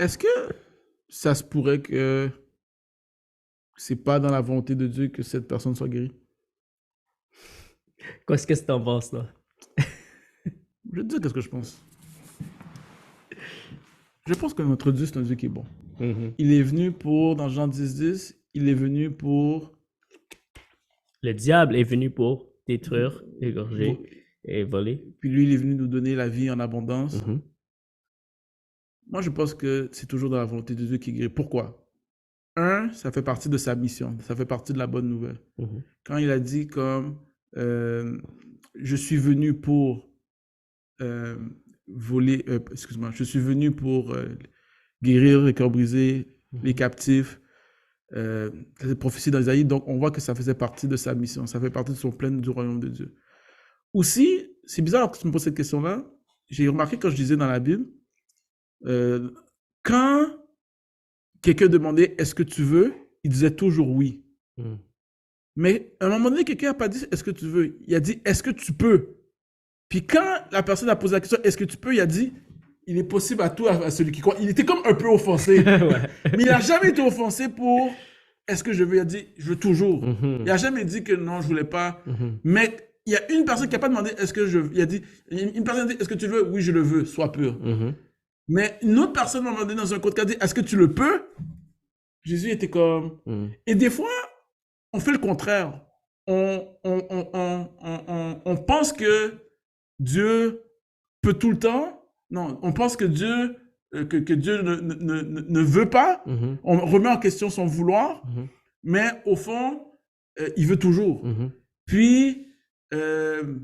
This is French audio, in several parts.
est-ce que ça se pourrait que c'est pas dans la volonté de Dieu que cette personne soit guérie? Qu'est-ce que tu en penses, là? Je vais te dire qu'est-ce que je pense. Je pense que notre Dieu, c'est un Dieu qui est bon. Mhm. Il est venu pour, dans Jean 10, il est venu pour, Le diable est venu pour détruire, égorger et voler. puis lui, il est venu nous donner la vie en abondance. Mhm. Moi, je pense que c'est toujours dans la volonté de Dieu qui guérit. Pourquoi? Un, ça fait partie de sa mission, ça fait partie de la bonne nouvelle. Mhm. Quand il a dit comme, je suis venu pour euh, voler, excuse-moi, je suis venu pour guérir les cœurs brisés, les Mhm. captifs, les prophéties dans Isaïe. Donc, on voit que ça faisait partie de sa mission, ça fait partie de son plan du royaume de Dieu. Aussi, c'est bizarre que tu me poses cette question-là. J'ai remarqué quand je disais dans la Bible, euh, quand quelqu'un demandait est-ce que tu veux, il disait toujours oui. Mhm. Mais à un moment donné, quelqu'un n'a pas dit est-ce que tu veux, il a dit est-ce que tu peux. Puis quand la personne a posé la question est-ce que tu peux, il a dit il est possible à tout à celui qui croit. Il était comme un peu offensé. Ouais. Mais il n'a jamais été offensé pour est-ce que je veux. Il a dit je veux toujours. Il Mhm. n'a jamais dit que non, je voulais pas. Mhm. Mais il y a une personne qui n'a pas demandé est-ce que je veux. Il a dit une personne a dit est-ce que tu le veux. Oui, je le veux. Sois pur. Mhm. Mais une autre personne m'a demandé dans un code qui a dit est-ce que tu le peux. Jésus était comme. Mhm. Et des fois, on fait le contraire. On pense que Dieu peut tout le temps. Non, on pense que Dieu, que Dieu ne veut pas. Mhm. On remet en question son vouloir, Mhm. mais au fond, il veut toujours. Mhm. Puis, euh,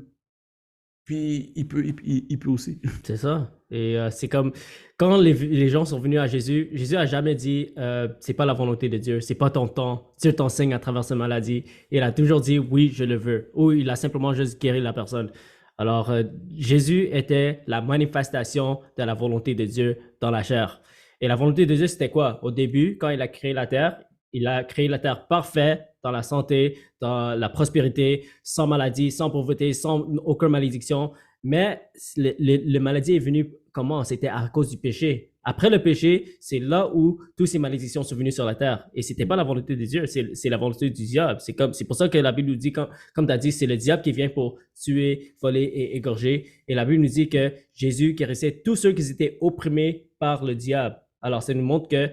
puis il peut aussi. C'est ça. Et c'est comme quand les gens sont venus à Jésus, Jésus a jamais dit c'est pas la volonté de Dieu, c'est pas ton temps, Dieu t'enseigne à travers cette maladie. Il a toujours dit oui, je le veux. Ou il a simplement juste guéri la personne. Alors Jésus était la manifestation de la volonté de Dieu dans la chair. Et la volonté de Dieu, c'était quoi? Au début, quand il a créé la terre, il a créé la terre parfaite dans la santé, dans la prospérité, sans maladie, sans pauvreté, sans aucune malédiction. Mais le maladie est venue comment? C'était à cause du péché. Après le péché, c'est là où toutes ces malédictions sont venues sur la terre. Et c'était pas la volonté de Dieu, c'est la volonté du diable. C'est pour ça que la Bible nous dit, comme tu as dit, c'est le diable qui vient pour tuer, voler et égorger. Et la Bible nous dit que Jésus guérissait tous ceux qui étaient opprimés par le diable. Alors, ça nous montre que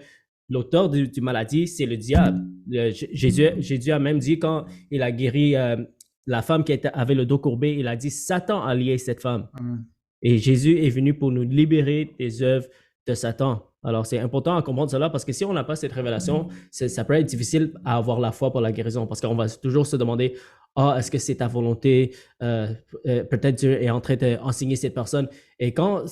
l'auteur du maladie, c'est le diable. Jésus a même dit quand il a guéri la femme qui avait le dos courbé, il a dit Satan a lié cette femme. Amen. Et Jésus est venu pour nous libérer des œuvres de Satan. Alors, c'est important à comprendre cela parce que si on n'a pas cette révélation, ça peut être difficile à avoir la foi pour la guérison parce qu'on va toujours se demander est-ce que c'est ta volonté? Peut-être Dieu est en train d'enseigner cette personne. Et quand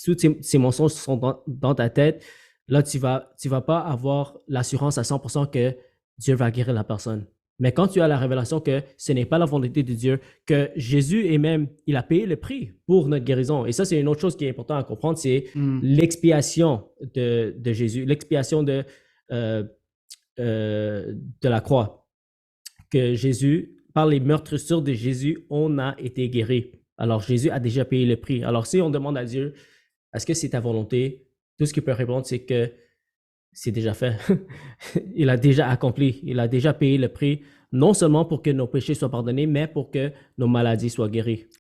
tous ces mensonges sont dans ta tête, là, tu vas pas avoir l'assurance à 100% que Dieu va guérir la personne. Mais quand tu as la révélation que ce n'est pas la volonté de Dieu, que Jésus est même, il a payé le prix pour notre guérison. Et ça, c'est une autre chose qui est importante à comprendre, c'est l'expiation de Jésus, l'expiation de la croix. Que Jésus, par les meurtrissures de Jésus, on a été guéri. Alors, Jésus a déjà payé le prix. Alors, si on demande à Dieu, est-ce que c'est ta volonté? Tout ce qu'il peut répondre, c'est que c'est déjà fait. Il a déjà accompli. Il a déjà payé le prix, non seulement pour que nos péchés soient pardonnés, mais pour que nos maladies soient guéries.